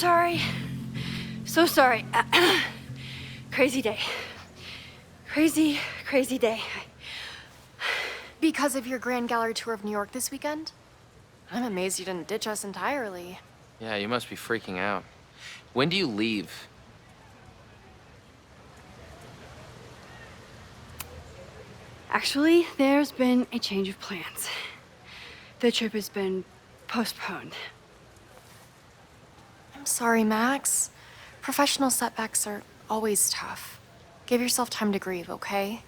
sorry. So sorry. Crazy day. Crazy, crazy day. Because of your Grand Gallery tour of New York this weekend? I'm amazed you didn't ditch us entirely. Yeah, you must be freaking out. When do you leave? Actually, there's been a change of plans. The trip has been postponed. I'm sorry, Max. Professional setbacks are always tough. Give yourself time to grieve, okay?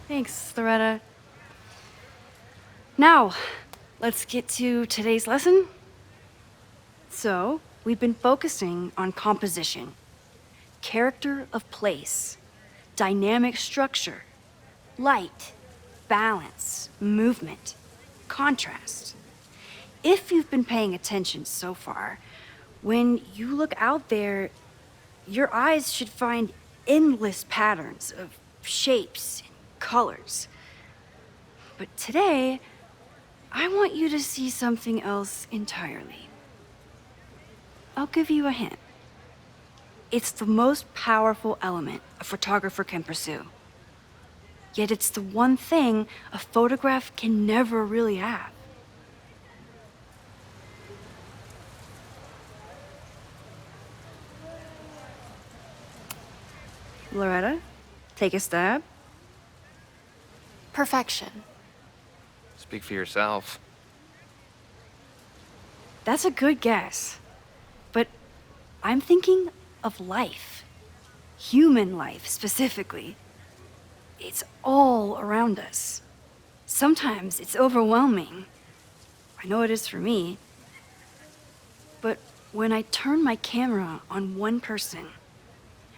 Thanks, Loretta. Now, let's get to today's lesson. So, we've been focusing on composition, character of place, dynamic structure, light, balance, movement, contrast. If you've been paying attention so far, when you look out there, your eyes should find endless patterns of shapes and colors. But today, I want you to see something else entirely. I'll give you a hint. It's the most powerful element a photographer can pursue. Yet it's the one thing a photograph can never really have. Loretta, take a stab. Perfection. Speak for yourself. That's a good guess. But I'm thinking of life. Human life, specifically. It's all around us. Sometimes it's overwhelming. I know it is for me. But when I turn my camera on one person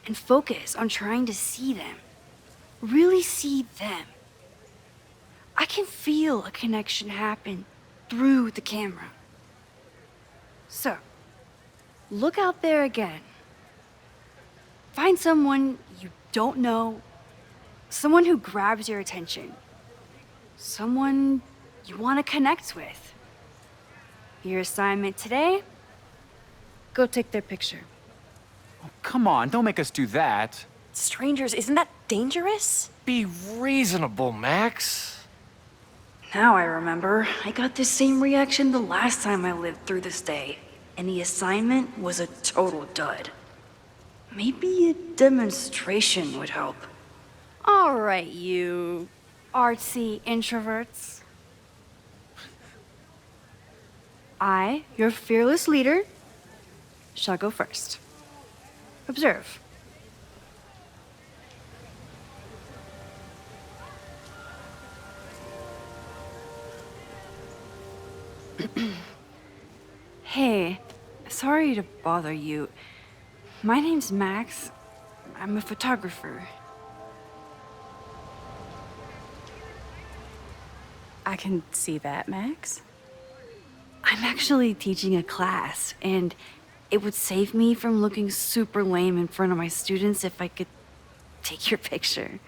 and focus on trying to see them, really see them, I can feel a connection happen through the camera. So, look out there again. Find someone you don't know, someone who grabs your attention, someone you want to connect with. Your assignment today? Go take their picture. Oh, come on, don't make us do that. Strangers, isn't that dangerous? Be reasonable, Max. Now I remember, I got the same reaction the last time I lived through this day, and the assignment was a total dud. Maybe a demonstration would help. All right, you artsy introverts. I, your fearless leader, shall go first. Observe. Hey, sorry to bother you. My name's Max. I'm a photographer. I can see that, Max. I'm actually teaching a class, and it would save me from looking super lame in front of my students if I could take your picture.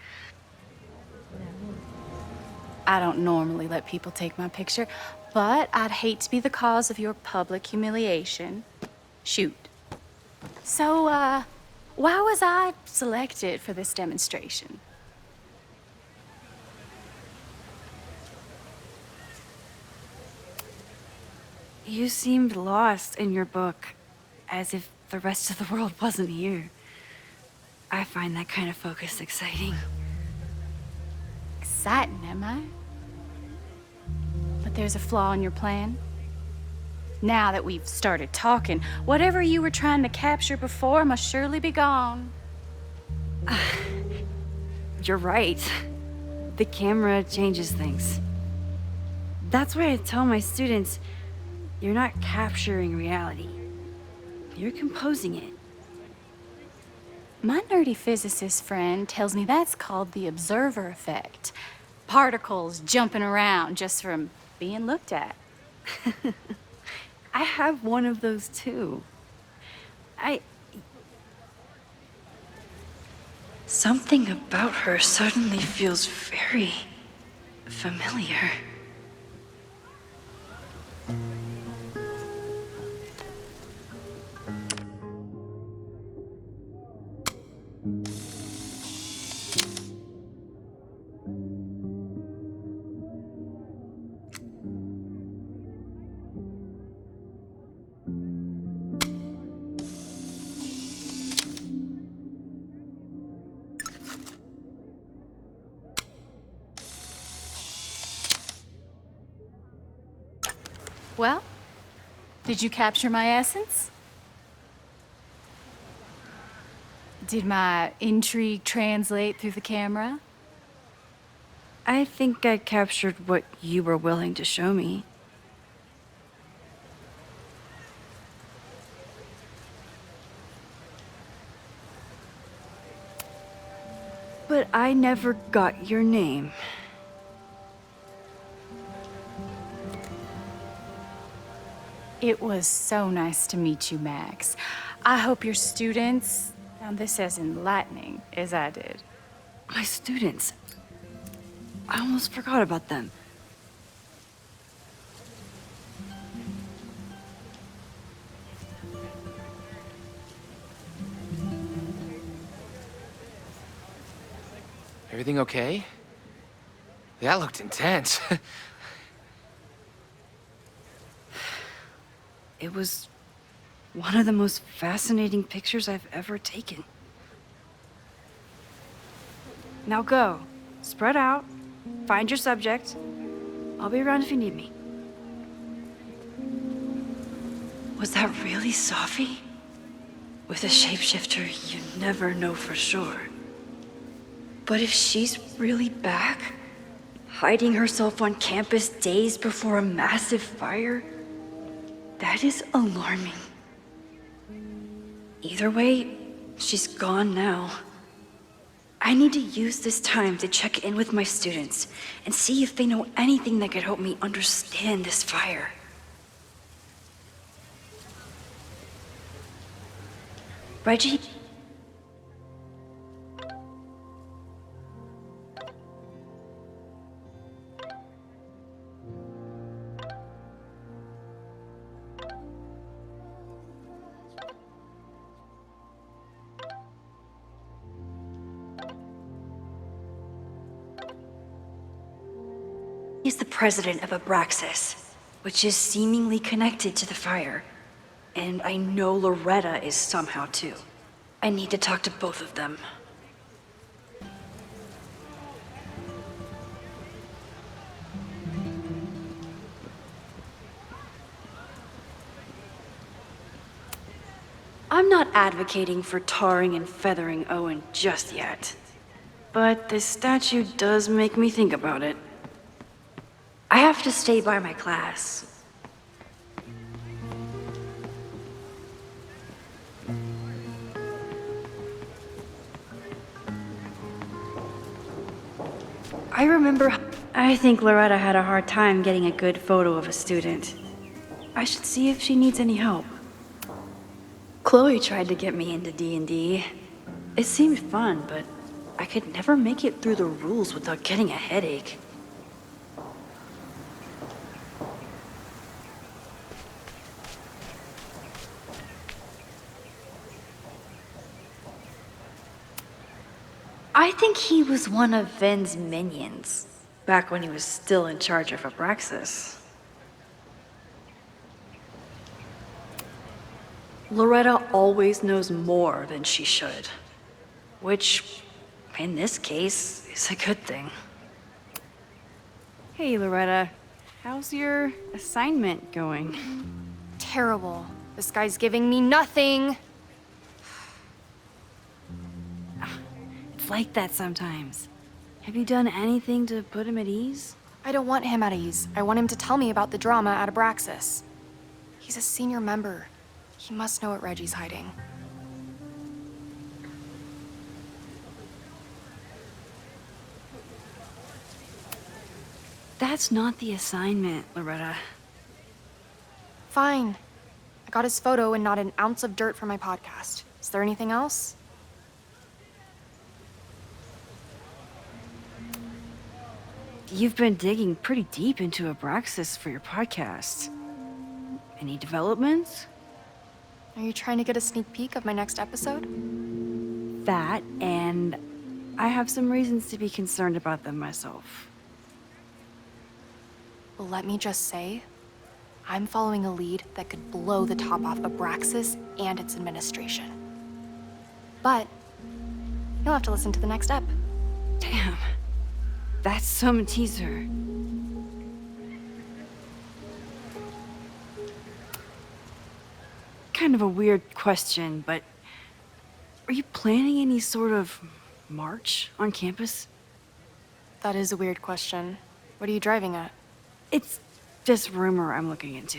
I don't normally let people take my picture, but I'd hate to be the cause of your public humiliation. Shoot. So, why was I selected for this demonstration? You seemed lost in your book, as if the rest of the world wasn't here. I find that kind of focus exciting. Exciting, am I? But there's a flaw in your plan. Now that we've started talking, whatever you were trying to capture before must surely be gone. You're right. The camera changes things. That's why I tell my students, you're not capturing reality. You're composing it. My nerdy physicist friend tells me that's called the observer effect. Particles jumping around just from being looked at. I have one of those too. Something about her suddenly feels very familiar. Well, did you capture my essence? Did my intrigue translate through the camera? I think I captured what you were willing to show me. But I never got your name. It was so nice to meet you, Max. I hope your students found this as enlightening as I did. My students. I almost forgot about them. Everything okay? That looked intense. It was one of the most fascinating pictures I've ever taken. Now go. Spread out. Find your subject. I'll be around if you need me. Was that really Safi? With a shapeshifter, you never know for sure. But if she's really back, hiding herself on campus days before a massive fire, that is alarming. Either way, she's gone now. I need to use this time to check in with my students and see if they know anything that could help me understand this fire. Reggie? He's the president of Abraxas, which is seemingly connected to the fire. And I know Loretta is somehow too. I need to talk to both of them. I'm not advocating for tarring and feathering Owen just yet. But this statue does make me think about it. I have to stay by my class. I think Loretta had a hard time getting a good photo of a student. I should see if she needs any help. Chloe tried to get me into D&D. It seemed fun, but I could never make it through the rules without getting a headache. I think he was one of Ven's minions, back when he was still in charge of Abraxas. Loretta always knows more than she should, which, in this case, is a good thing. Hey, Loretta. How's your assignment going? Terrible. This guy's giving me nothing. It's like that sometimes. Have you done anything to put him at ease? I don't want him at ease. I want him to tell me about the drama at Abraxas. He's a senior member. He must know what Reggie's hiding. That's not the assignment, Loretta. Fine. I got his photo and not an ounce of dirt for my podcast. Is there anything else? You've been digging pretty deep into Abraxas for your podcast. Any developments? Are you trying to get a sneak peek of my next episode? That, and I have some reasons to be concerned about them myself. Well, let me just say, I'm following a lead that could blow the top off Abraxas and its administration. But you'll have to listen to the next ep. Damn. That's some teaser. kind of a weird question, but are you planning any sort of march on campus? That is a weird question. What are you driving at? It's just rumor I'm looking into.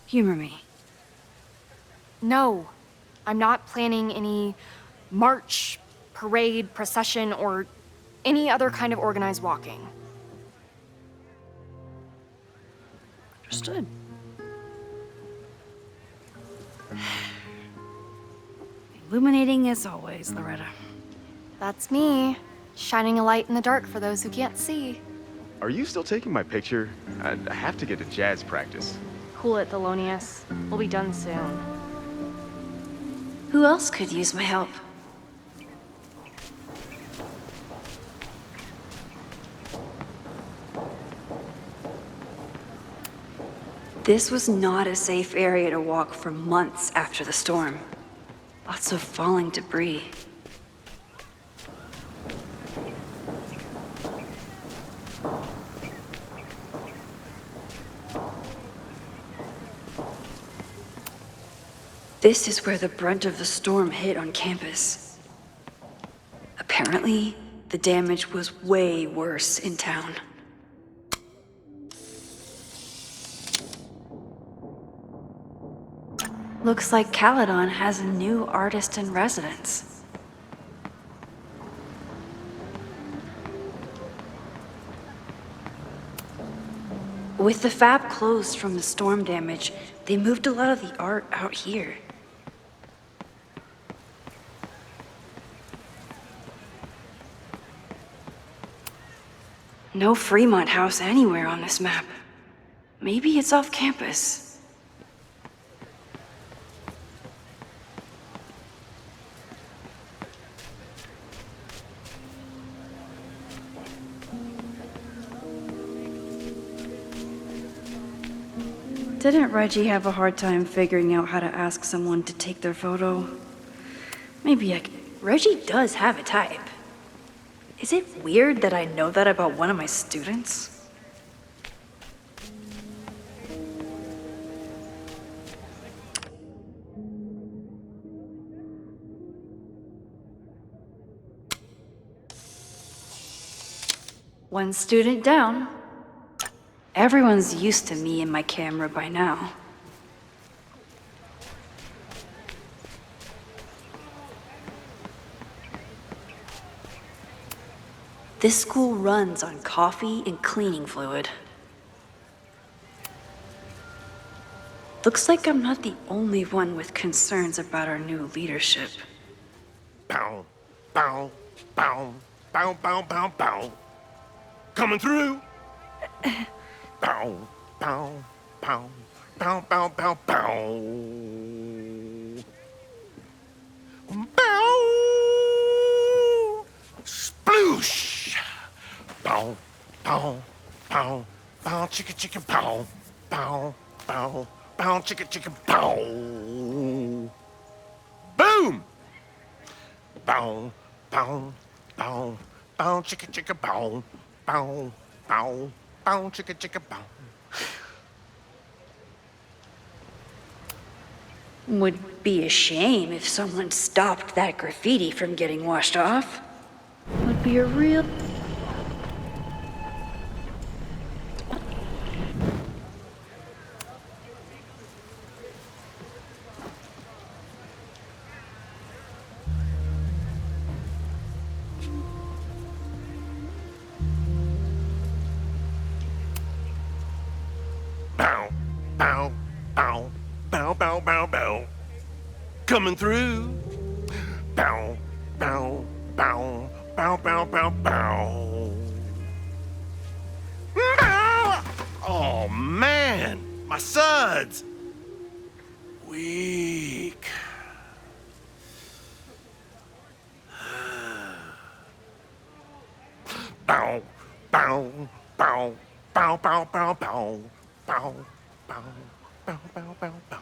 Humor me. No, I'm not planning any march, parade, procession, or any other kind of organized walking. Understood. Illuminating as always, Loretta. That's me, shining a light in the dark for those who can't see. Are you still taking my picture? I have to get to jazz practice. Cool it, Thelonious. We'll be done soon. Who else could use my help? This was not a safe area to walk for months after the storm. Lots of falling debris. This is where the brunt of the storm hit on campus. Apparently, the damage was way worse in town. Looks like Caledon has a new artist in residence. With the fab closed from the storm damage, they moved a lot of the art out here. No Fremont house anywhere on this map. Maybe it's off campus. Didn't Reggie have a hard time figuring out how to ask someone to take their photo? Maybe Reggie does have a type. Is it weird that I know that about one of my students? One student down. Everyone's used to me and my camera by now. This school runs on coffee and cleaning fluid. Looks like I'm not the only one with concerns about our new leadership. Bow, bow, bow, bow, bow, bow, bow. Coming through. Bow, bow, bow, bow, bow, bow, bow. Bow. Sploosh. Bow, bow, bow, bow, chicka, chicka, bow, bow, bow, bow, chicka, chicka, bow. Boom. Bow, bow, bow, bow, chicka, chicka, bow, bow, bow. Bow, chicka, chicka, bow. Would be a shame if someone stopped that graffiti from getting washed off. Would be a real... Bow, bow, bow, bow, bow, bow, bow. Coming through. Bow, bow, bow, bow, bow, bow, bow. Bow! Oh man, my suds. Weak. Bow, bow, bow, bow, bow, bow, bow. Bow, bow, bow, bow, bow, bow.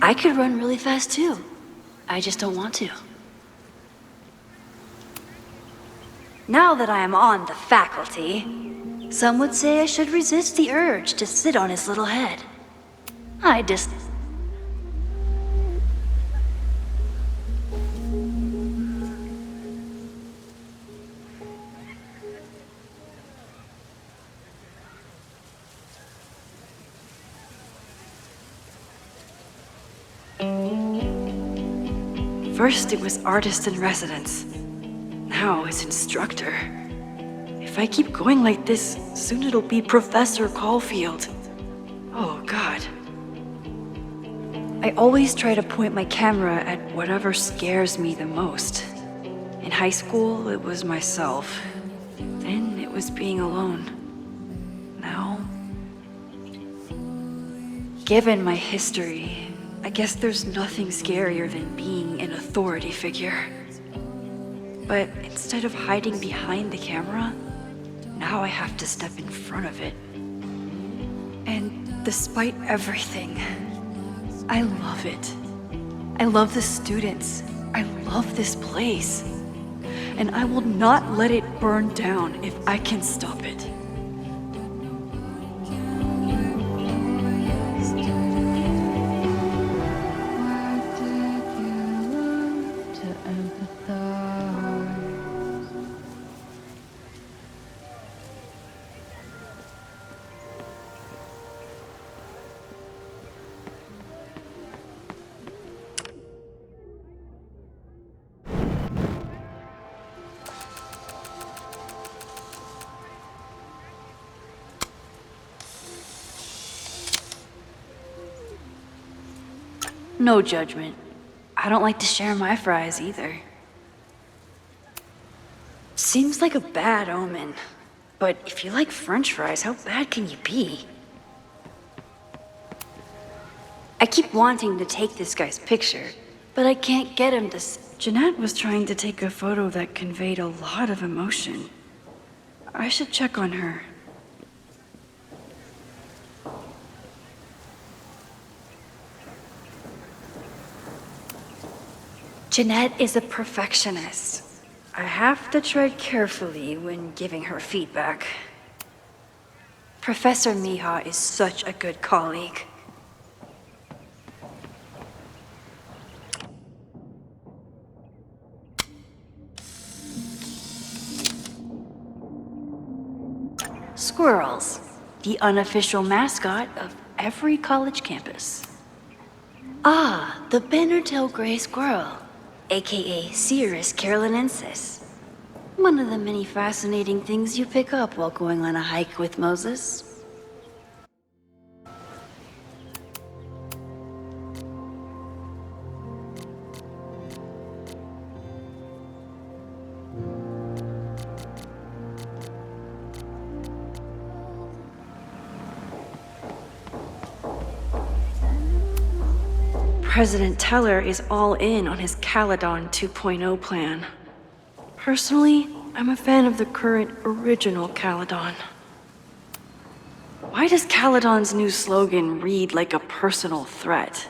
I could run really fast too. I just don't want to. Now that I am on the faculty, some would say I should resist the urge to sit on his little head. I just... First it was artist in residence. Now it's instructor. If I keep going like this, soon it'll be Professor Caulfield. Oh, God. I always try to point my camera at whatever scares me the most. In high school, it was myself. Then it was being alone. Now... Given my history, I guess there's nothing scarier than being an authority figure. But instead of hiding behind the camera, now I have to step in front of it. And despite everything, I love it. I love the students. I love this place. And I will not let it burn down if I can stop it. No judgment. I don't like to share my fries either. Seems like a bad omen. But if you like French fries, how bad can you be? I keep wanting to take this guy's picture, but I can't get him to... Jeanette was trying to take a photo that conveyed a lot of emotion. I should check on her. Jeanette is a perfectionist. I have to tread carefully when giving her feedback. Professor Mija is such a good colleague. Squirrels, the unofficial mascot of every college campus. Ah, the banner-tailed gray squirrel, aka Cirrus carolinensis. One of the many fascinating things you pick up while going on a hike with Moses. President Teller is all in on his Caledon 2.0 plan. Personally, I'm a fan of the current original Caledon. Why does Caledon's new slogan read like a personal threat?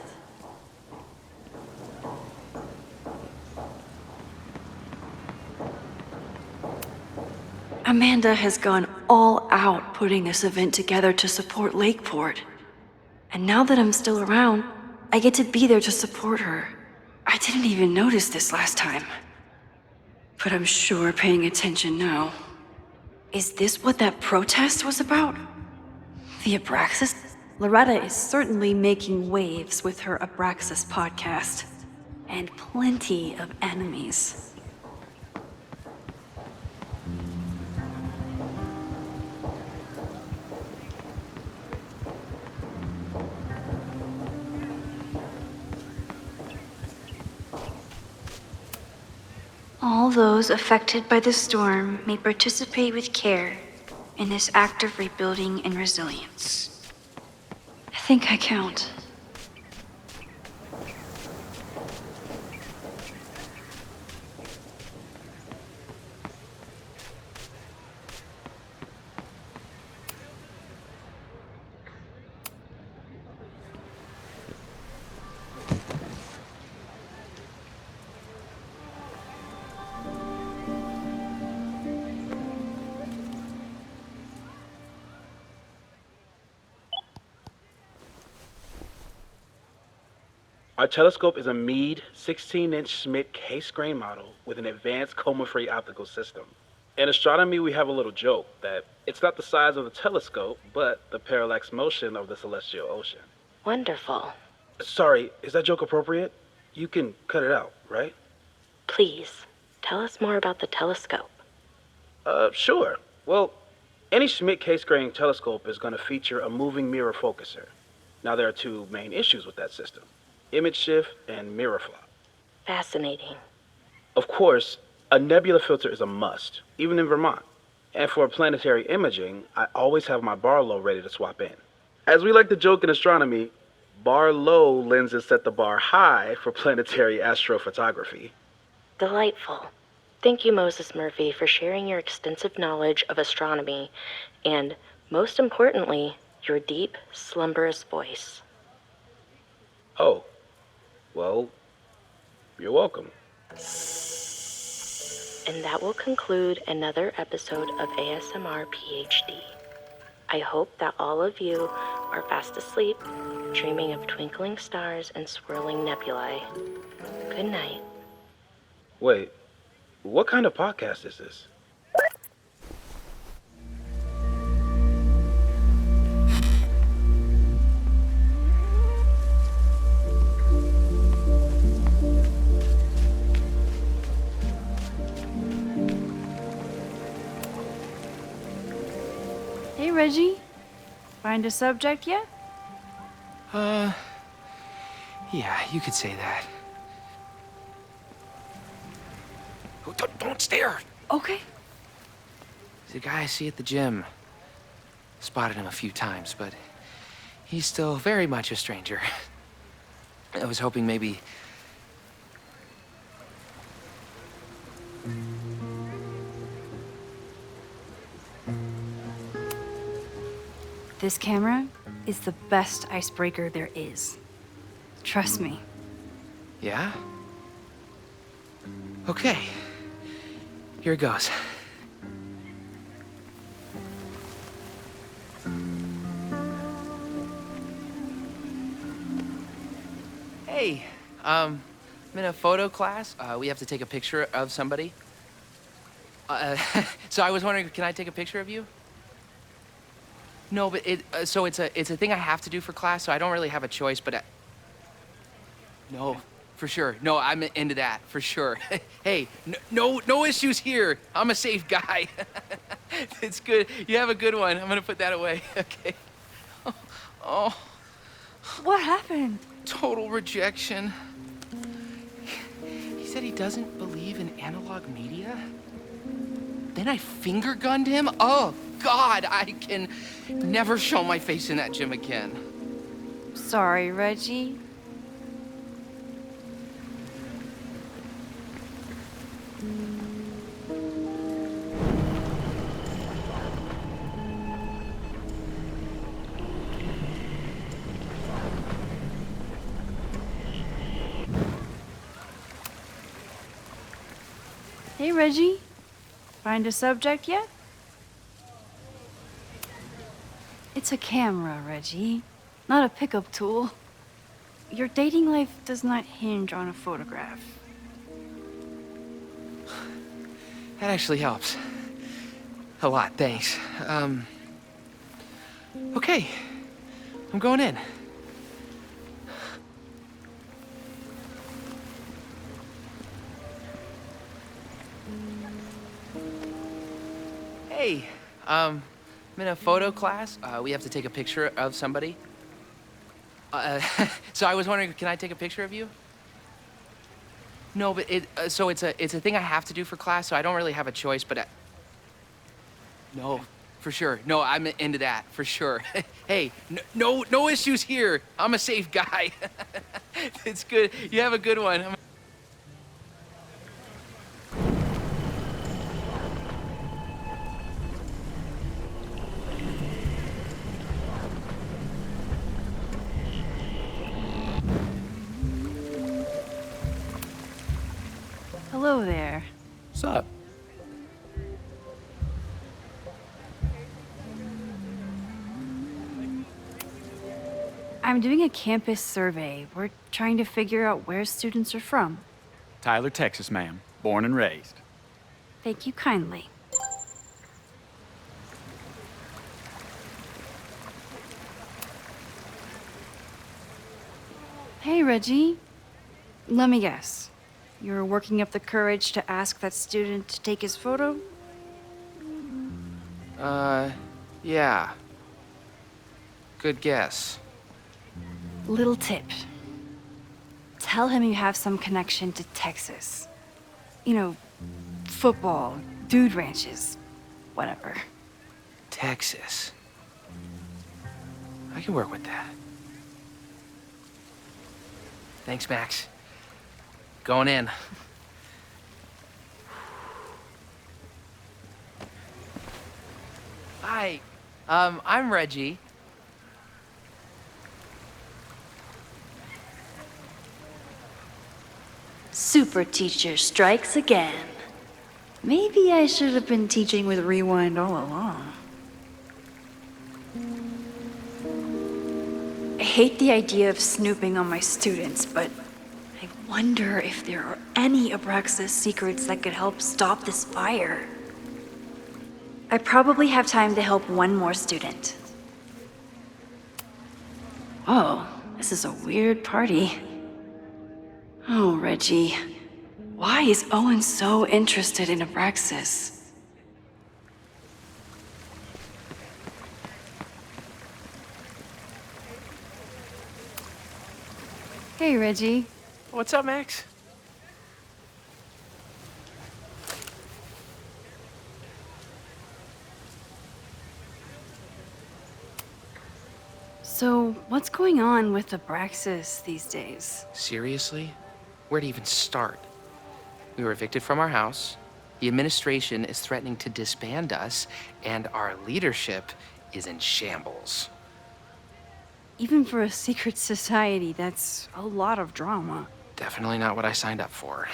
Amanda has gone all out putting this event together to support Lakeport. And now that I'm still around, I get to be there to support her. I didn't even notice this last time. But I'm sure paying attention now. Is this what that protest was about? The Abraxas? Loretta is certainly making waves with her Abraxas podcast. And plenty of enemies. All those affected by the storm may participate with care in this act of rebuilding and resilience. I think I count. Our telescope is a Meade 16-inch Schmidt case-grain model with an advanced coma-free optical system. In astronomy, we have a little joke that it's not the size of the telescope, but the parallax motion of the celestial ocean. Wonderful. Sorry, is that joke appropriate? You can cut it out, right? Please, tell us more about the telescope. Sure. Well, any Schmidt case-grain telescope is going to feature a moving mirror focuser. Now, there are two main issues with that system: image shift and mirror flop. Fascinating. Of course, a nebula filter is a must, even in Vermont. And for planetary imaging, I always have my bar low ready to swap in. As we like to joke in astronomy, bar low lenses set the bar high for planetary astrophotography. Delightful. Thank you, Moses Murphy, for sharing your extensive knowledge of astronomy and, most importantly, your deep, slumberous voice. Oh, well, you're welcome. And that will conclude another episode of ASMR PhD. I hope that all of you are fast asleep, dreaming of twinkling stars and swirling nebulae. Good night. Wait, what kind of podcast is this? Hey, Reggie. Find a subject yet? Yeah, you could say that. Oh, don't stare! Okay. He's a guy I see at the gym. Spotted him a few times, but he's still very much a stranger. I was hoping maybe... This camera is the best icebreaker there is. Trust me. Yeah? Okay. Here it goes. Hey, I'm in a photo class. We have to take a picture of somebody. So I was wondering, can I take a picture of you? No, but it's a thing I have to do for class, so I don't really have a choice, but no, for sure. No, I'm into that, for sure. Hey, no issues here. I'm a safe guy. It's good. You have a good one. I'm gonna put that away. Okay. Oh, What happened? total rejection. He said he doesn't believe in analog media. Then I finger gunned him? Oh, God, I can never show my face in that gym again. Sorry, Reggie. Hey, Reggie. Find a subject yet? It's a camera, Reggie, not a pickup tool. Your dating life does not hinge on a photograph. That actually helps. A lot, thanks. Okay. I'm going in. Hey, I'm in a photo class. We have to take a picture of somebody. So I was wondering, can I take a picture of you? No, but it's a thing I have to do for class, so I don't really have a choice, but no, for sure. No, I'm into that, for sure. Hey, no issues here. I'm a safe guy. It's good. You have a good one. Hello there. What's up? I'm doing a campus survey. We're trying to figure out where students are from. Tyler, Texas, ma'am. Born and raised. Thank you kindly. Hey, Reggie. Let me guess. You're working up the courage to ask that student to take his photo? Yeah. Good guess. Little tip. Tell him you have some connection to Texas. You know, football, dude ranches, whatever. Texas. I can work with that. Thanks, Max. Going in. Hi. I'm Reggie. Super teacher strikes again. Maybe I should have been teaching with Rewind all along. I hate the idea of snooping on my students, but I wonder if there are any Abraxas secrets that could help stop this fire. I probably have time to help one more student. Oh, this is a weird party. Oh, Reggie. Why is Owen so interested in Abraxas? Hey, Reggie. What's up, Max? So, what's going on with Abraxas these days? Seriously? Where to even start? We were evicted from our house, the administration is threatening to disband us, and our leadership is in shambles. Even for a secret society, that's a lot of drama. Definitely not what I signed up for.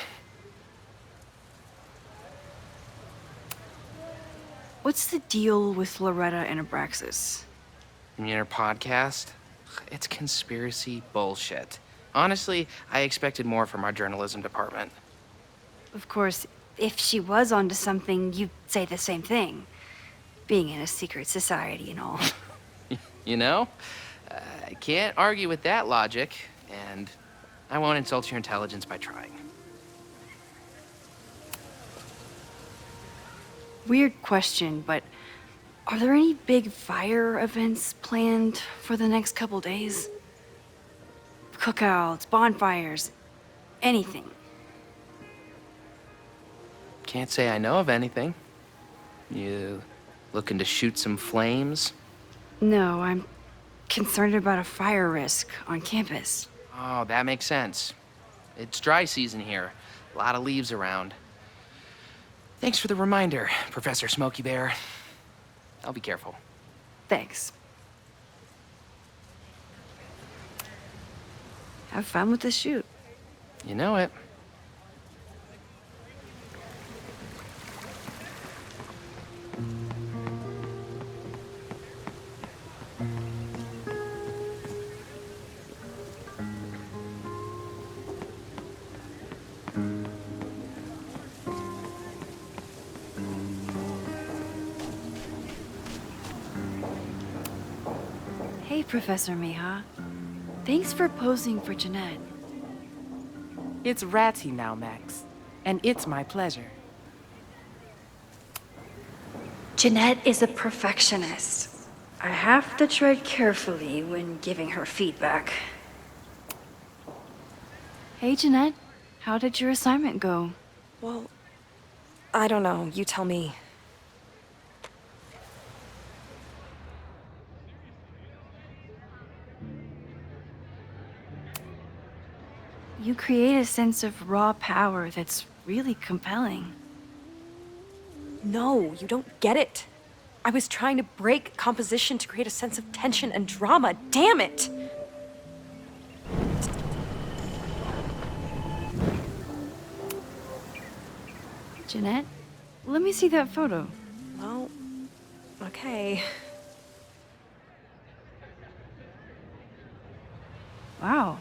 What's the deal with Loretta and Abraxas? In your podcast? It's conspiracy bullshit. Honestly, I expected more from our journalism department. Of course, if she was onto something, you'd say the same thing. Being in a secret society and all. You know? I can't argue with that logic, and I won't insult your intelligence by trying. Weird question, but are there any big fire events planned for the next couple days? Cookouts, bonfires, anything. Can't say I know of anything. You looking to shoot some flames? No, I'm concerned about a fire risk on campus. Oh, that makes sense. It's dry season here. A lot of leaves around. Thanks for the reminder, Professor Smokey Bear. I'll be careful. Thanks. Have fun with the shoot. You know it. Hey, Professor Miha. Thanks for posing for Jeanette. It's Ratty now, Max. And it's my pleasure. Jeanette is a perfectionist. I have to tread carefully when giving her feedback. Hey, Jeanette. How did your assignment go? Well, I don't know. You tell me. You create a sense of raw power that's really compelling. No, you don't get it. I was trying to break composition to create a sense of tension and drama. Damn it! Jeanette, let me see that photo. Well, okay. Wow.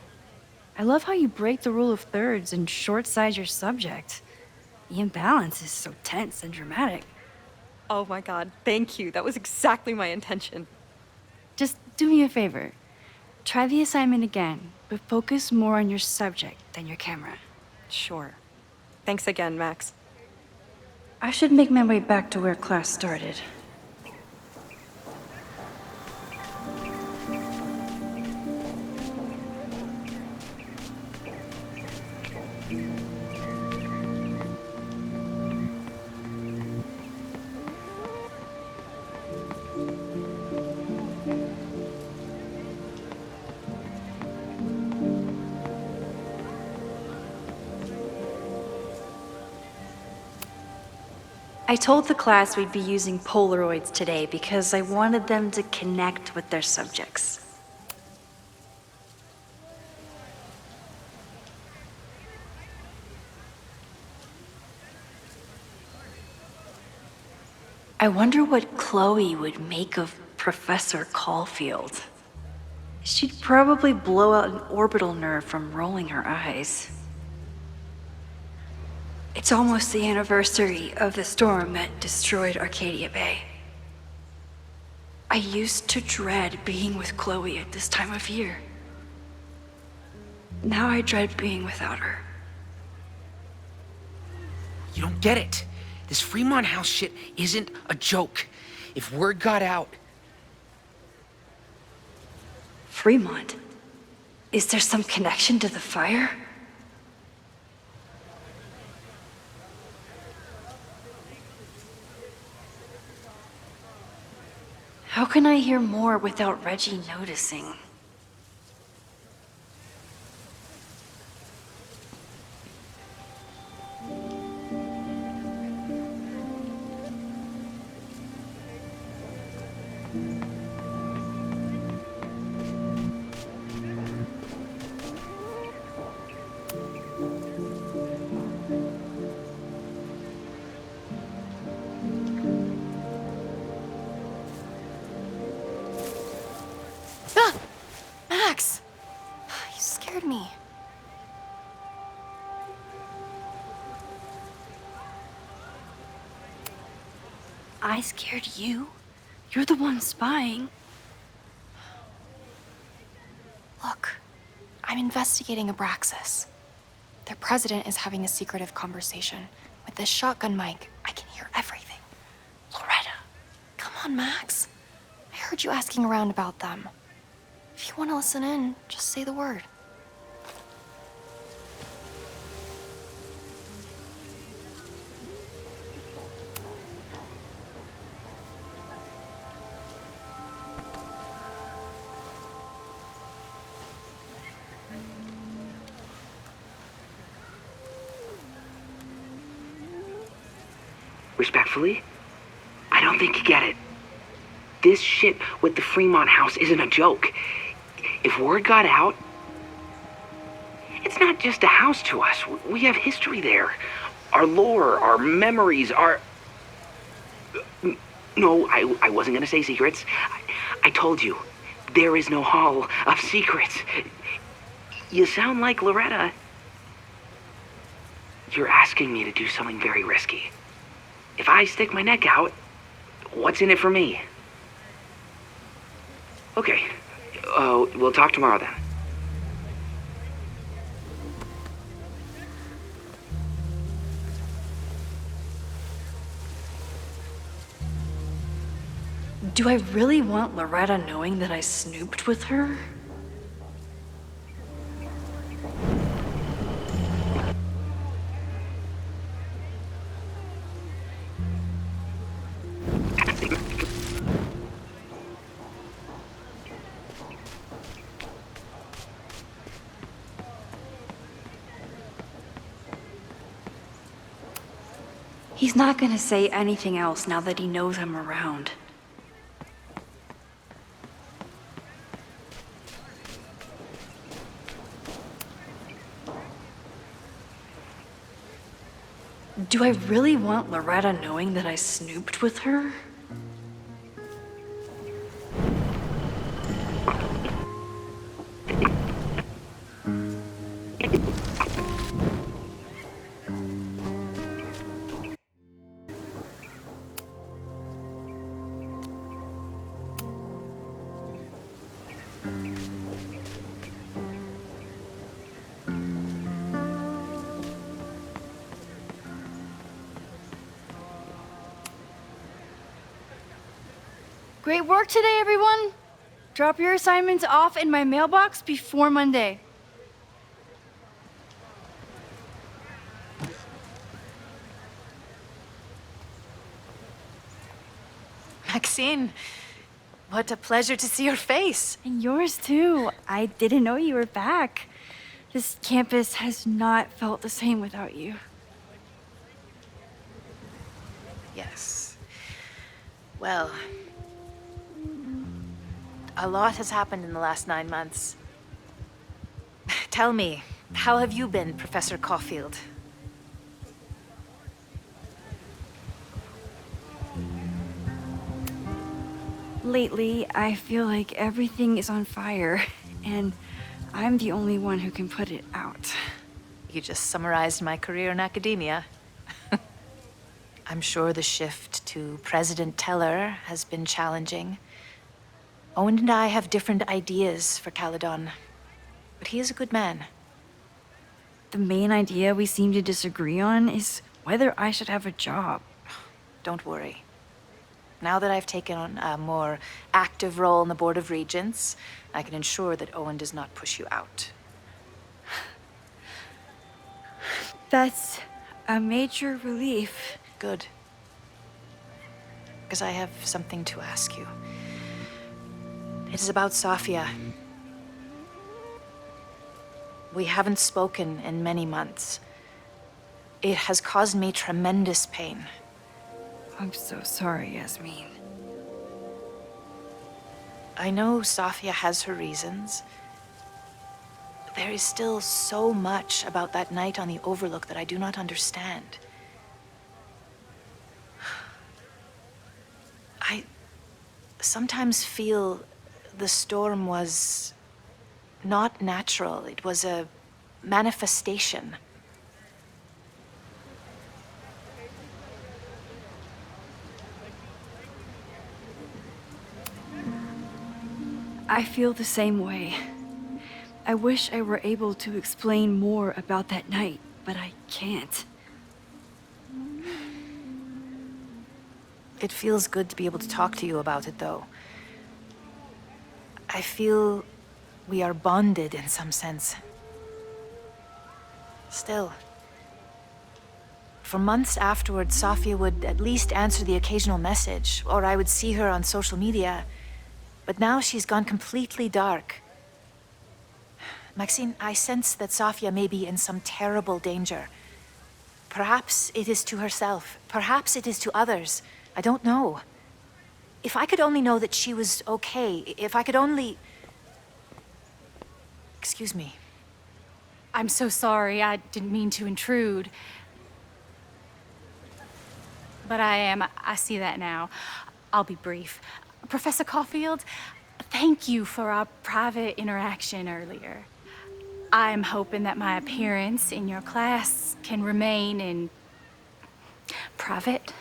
I love how you break the rule of thirds and short-size your subject. The imbalance is so tense and dramatic. Oh my god, thank you. That was exactly my intention. Just do me a favor. Try the assignment again, but focus more on your subject than your camera. Sure. Thanks again, Max. I should make my way back to where class started. I told the class we'd be using Polaroids today because I wanted them to connect with their subjects. I wonder what Chloe would make of Professor Caulfield. She'd probably blow out an orbital nerve from rolling her eyes. It's almost the anniversary of the storm that destroyed Arcadia Bay. I used to dread being with Chloe at this time of year. Now I dread being without her. You don't get it. This Fremont House shit isn't a joke. If word got out... Fremont? Is there some connection to the fire? How can I hear more without Reggie noticing? Max! You scared me. I scared you? You're the one spying. Look, I'm investigating Abraxas. Their president is having a secretive conversation. With this shotgun mic, I can hear everything. Loretta, come on, Max. I heard you asking around about them. If you want to listen in, just say the word. Respectfully, I don't think you get it. This shit with the Fremont House isn't a joke. If word got out, it's not just a house to us. We have history there. Our lore, our memories, our... No, I wasn't gonna say secrets. I told you, there is no hall of secrets. You sound like Loretta. You're asking me to do something very risky. If I stick my neck out, what's in it for me? Okay. We'll talk tomorrow then. Do I really want Loretta knowing that I snooped with her? He's not gonna say anything else now that he knows I'm around. Do I really want Loretta knowing that I snooped with her? Great work today, everyone. Drop your assignments off in my mailbox before Monday. Maxine, what a pleasure to see your face. And yours too. I didn't know you were back. This campus has not felt the same without you. Yes. Well, a lot has happened in the last 9 months. Tell me, how have you been, Professor Caulfield? Lately, I feel like everything is on fire, and I'm the only one who can put it out. You just summarized my career in academia. I'm sure the shift to President Teller has been challenging. Owen and I have different ideas for Caledon, but he is a good man. The main idea we seem to disagree on is whether I should have a job. Don't worry. Now that I've taken on a more active role in the Board of Regents, I can ensure that Owen does not push you out. That's a major relief. Good. Because I have something to ask you. It is about Safia. We haven't spoken in many months. It has caused me tremendous pain. I'm so sorry, Yasmin. I know Safia has her reasons. But there is still so much about that night on the Overlook that I do not understand. I sometimes feel the storm was not natural. It was a manifestation. I feel the same way. I wish I were able to explain more about that night, but I can't. It feels good to be able to talk to you about it, though. I feel we are bonded in some sense. Still, for months afterward, Safia would at least answer the occasional message, or I would see her on social media. But now she's gone completely dark. Maxine, I sense that Safia may be in some terrible danger. Perhaps it is to herself. Perhaps it is to others. I don't know. If I could only know that she was okay, if I could only... Excuse me. I'm so sorry. I didn't mean to intrude. But I see that now. I'll be brief. Professor Caulfield, thank you for our private interaction earlier. I'm hoping that my appearance in your class can remain in private.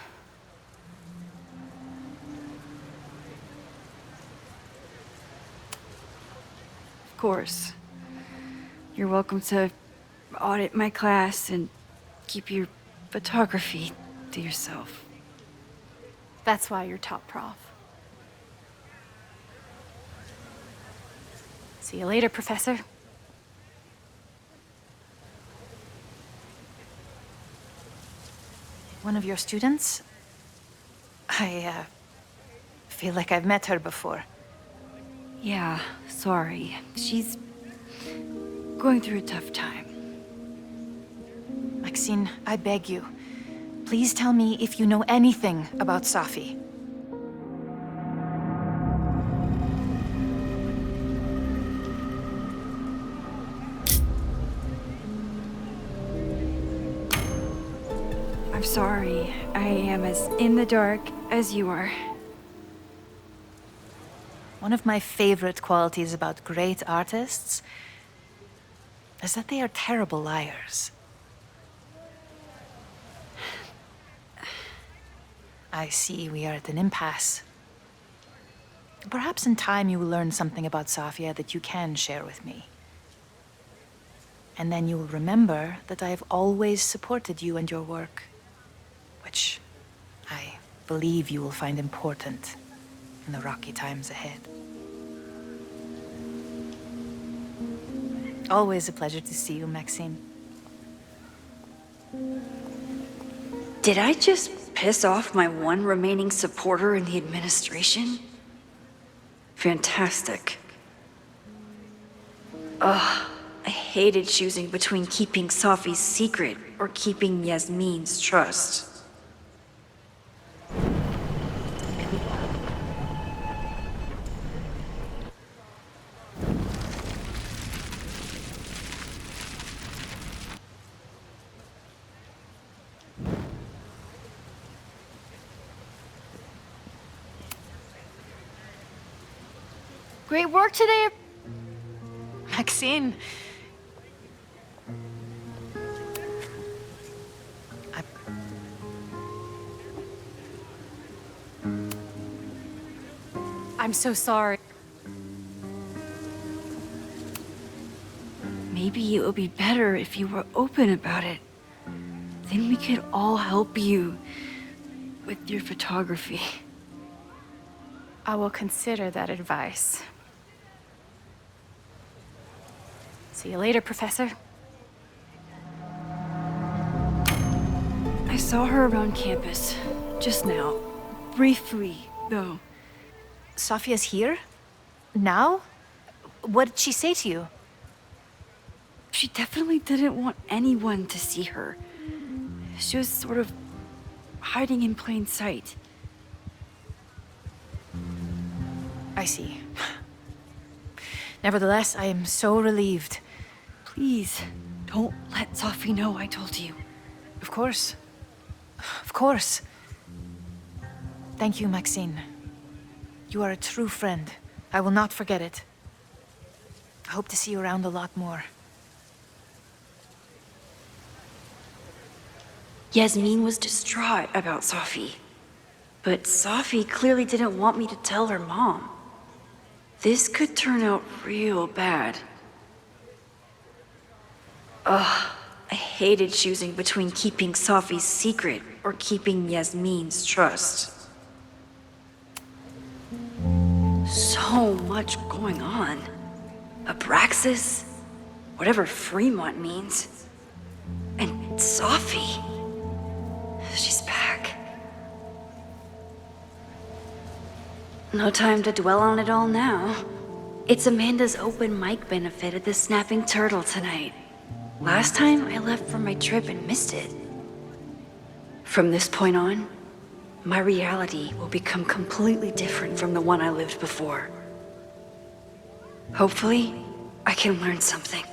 Of course. You're welcome to audit my class and keep your photography to yourself. That's why you're top prof. See you later, Professor. One of your students? I feel like I've met her before. Yeah, sorry. She's going through a tough time. Maxine, I beg you. Please tell me if you know anything about Safi. I'm sorry. I am as in the dark as you are. One of my favorite qualities about great artists is that they are terrible liars. I see we are at an impasse. Perhaps in time you will learn something about Safia that you can share with me. And then you will remember that I have always supported you and your work, which I believe you will find important in the rocky times ahead. Always a pleasure to see you, Maxine. Did I just piss off my one remaining supporter in the administration? Fantastic. Ugh, I hated choosing between keeping Safi's secret or keeping Yasmin's trust. Great work today. Maxine. I'm so sorry. Maybe it would be better if you were open about it. Then we could all help you with your photography. I will consider that advice. See you later, Professor. I saw her around campus just now. Briefly, though. Safia's here? Now? What did she say to you? She definitely didn't want anyone to see her. She was sort of hiding in plain sight. I see. Nevertheless, I am so relieved. Please, don't let Safi know I told you. Of course. Of course. Thank you, Maxine. You are a true friend. I will not forget it. I hope to see you around a lot more. Yasmin was distraught about Safi. But Safi clearly didn't want me to tell her mom. This could turn out real bad. Ugh, I hated choosing between keeping Safi's secret or keeping Yasmin's trust. So much going on. Abraxas, whatever Fremont means. And Safi. She's back. No time to dwell on it all now. It's Amanda's open mic benefit at the Snapping Turtle tonight. Last time I left for my trip and missed it. From this point on, my reality will become completely different from the one I lived before. Hopefully, I can learn something.